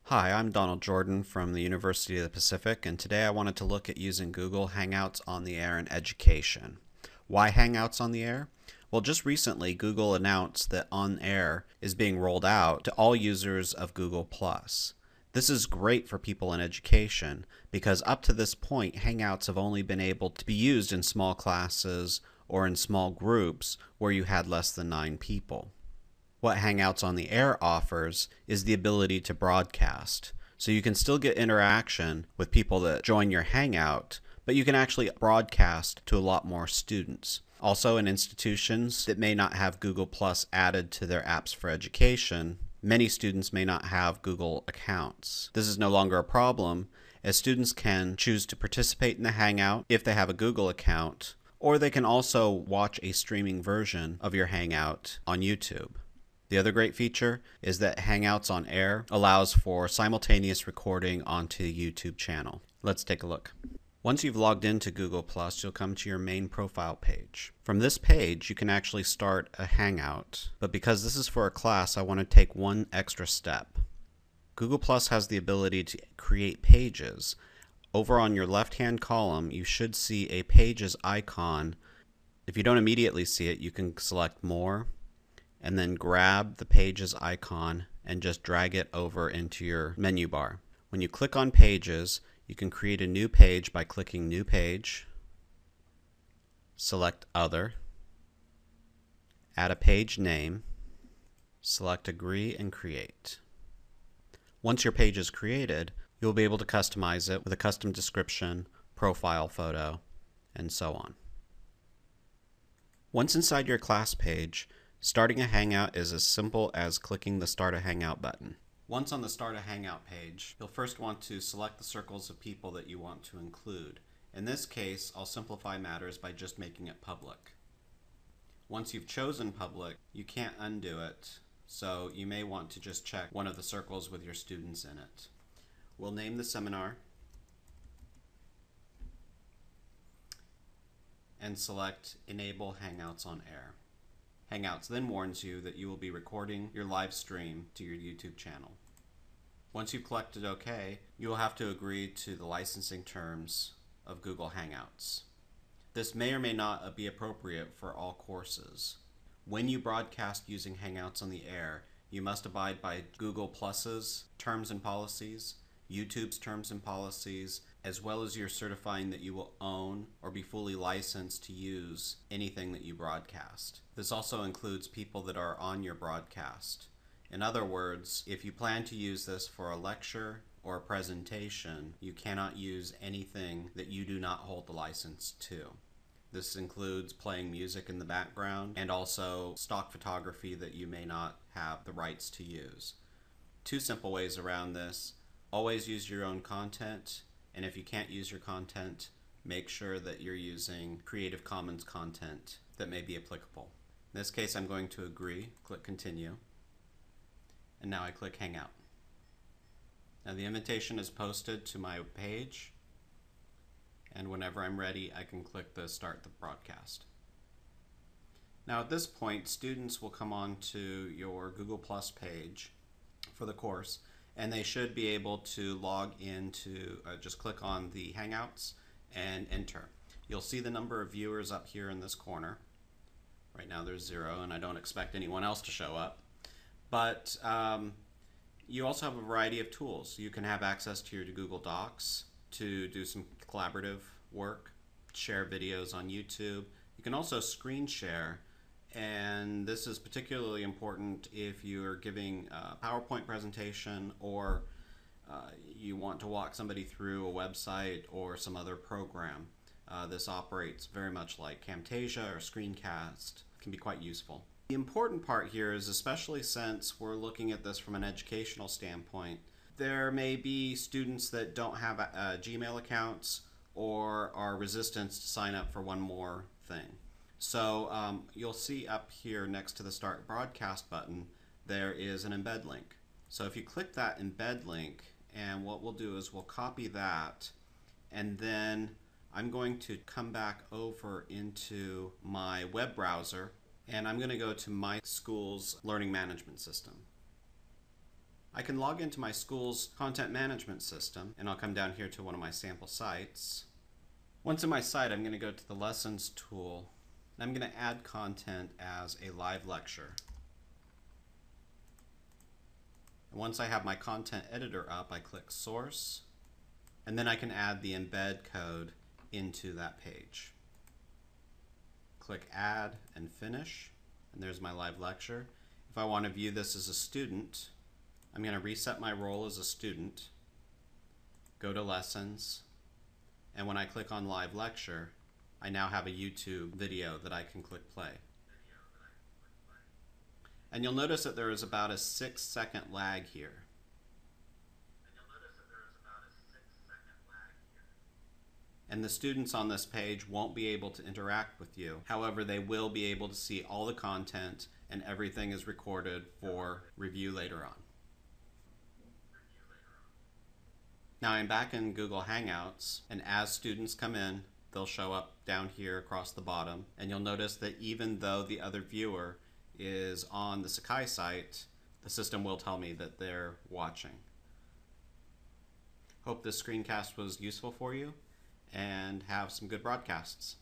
Hi, I'm Donald Jordan from the University of the Pacific, and today I wanted to look at using Google Hangouts on the Air in education. Why Hangouts on the Air? Well, just recently, Google announced that On Air is being rolled out to all users of Google+. This is great for people in education because up to this point, Hangouts have only been able to be used in small classes or in small groups where you had less than 9 people. What Hangouts on the Air offers is the ability to broadcast. So you can still get interaction with people that join your Hangout, but you can actually broadcast to a lot more students. Also, in institutions that may not have Google Plus added to their apps for education, many students may not have Google accounts. This is no longer a problem, as students can choose to participate in the Hangout if they have a Google account, or they can also watch a streaming version of your Hangout on YouTube. The other great feature is that Hangouts on Air allows for simultaneous recording onto the YouTube channel. Let's take a look. Once you've logged into Google+, you'll come to your main profile page. From this page, you can actually start a Hangout, but because this is for a class, I want to take one extra step. Google+ has the ability to create pages. Over on your left-hand column, you should see a Pages icon. If you don't immediately see it, you can select More, and then grab the Pages icon and just drag it over into your menu bar. When you click on Pages, you can create a new page by clicking New Page, select Other, add a page name, select Agree and Create. Once your page is created, you'll be able to customize it with a custom description, profile photo, and so on. Once inside your class page, starting a Hangout is as simple as clicking the Start a Hangout button. Once on the Start a Hangout page, you'll first want to select the circles of people that you want to include. In this case, I'll simplify matters by just making it public. Once you've chosen public, you can't undo it, so you may want to just check one of the circles with your students in it. We'll name the seminar and select Enable Hangouts on Air. Hangouts then warns you that you will be recording your live stream to your YouTube channel. Once you've collected OK, you will have to agree to the licensing terms of Google Hangouts. This may or may not be appropriate for all courses. When you broadcast using Hangouts on the Air, you must abide by Google Plus's terms and policies, YouTube's terms and policies, as well as you're certifying that you will own or be fully licensed to use anything that you broadcast. This also includes people that are on your broadcast. In other words, if you plan to use this for a lecture or a presentation, you cannot use anything that you do not hold the license to. This includes playing music in the background and also stock photography that you may not have the rights to use. Two simple ways around this: always use your own content, and if you can't use your content, make sure that you're using Creative Commons content that may be applicable. In this case, I'm going to agree, click Continue, and now I click Hangout. Now the invitation is posted to my page, and whenever I'm ready, I can click the Start the Broadcast. Now at this point, students will come on to your Google Plus page for the course, and they should be able to log into, just click on the Hangouts and enter. You'll see the number of viewers up here in this corner. Right now there's 0, and I don't expect anyone else to show up. But you also have a variety of tools. You can have access to your Google Docs to do some collaborative work, share videos on YouTube. You can also screen share, and this is particularly important if you're giving a PowerPoint presentation or you want to walk somebody through a website or some other program. This operates very much like Camtasia or Screencast. It can be quite useful. The important part here is, especially since we're looking at this from an educational standpoint, there may be students that don't have Gmail accounts or are resistant to sign up for one more thing. So you'll see up here next to the Start Broadcast button, there is an embed link. So if you click that embed link, and what we'll do is we'll copy that, and then I'm going to come back over into my web browser, and I'm going to go to my school's learning management system. I can log into my school's content management system, and I'll come down here to one of my sample sites. Once in my site, I'm going to go to the Lessons tool, and I'm going to add content as a live lecture. And once I have my content editor up, I click Source, and then I can add the embed code into that page. Click Add and Finish, and there's my live lecture. If I want to view this as a student, I'm going to reset my role as a student, go to Lessons, and when I click on Live Lecture, I now have a YouTube video that I can click play. And you'll notice that there is about a 6-second lag here. And the students on this page won't be able to interact with you. However, they will be able to see all the content, and everything is recorded for review later on. Now I'm back in Google Hangouts, and as students come in, they'll show up down here across the bottom, and you'll notice that even though the other viewer is on the Sakai site, the system will tell me that they're watching. Hope this screencast was useful for you, and have some good broadcasts.